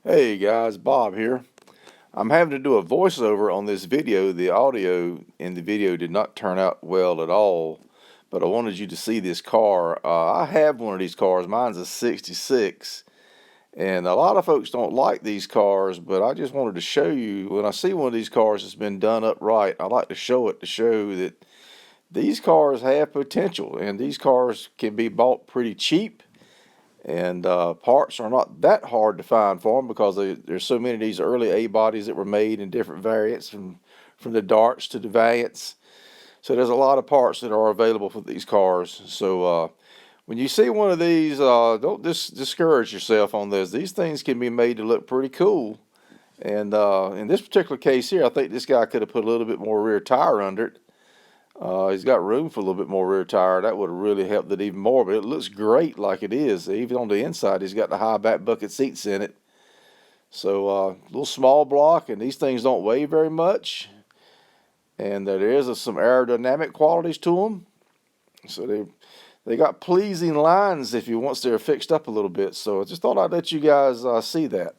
Hey guys, Bob here. I'm having to do a voiceover on this video. The audio in the video did not turn out well at all, but I wanted you to see this car. I have one of these cars. Mine's a 66, and a lot of folks don't like these cars, but I just wanted to show you, when I see one of these cars that's been done up right, I like to show it to show that these cars have potential, and these cars can be bought pretty cheap. And parts are not that hard to find for them because there's so many of these early A bodies that were made in different variants, from the darts to the valiants. So there's a lot of parts that are available for these cars. So when you see one of these, don't discourage yourself on this. These things can be made to look pretty cool. And in this particular case here, I think this guy could have put a little bit more rear tire under it. He's got room for a little bit more rear tire. That would have really helped it even more, but it looks great like it is. Even on the inside, he's got the high back bucket seats in it. So a little small block, and these things don't weigh very much. And there is some aerodynamic qualities to them. So they got pleasing lines if you once they're fixed up a little bit. So I just thought I'd let you guys see that.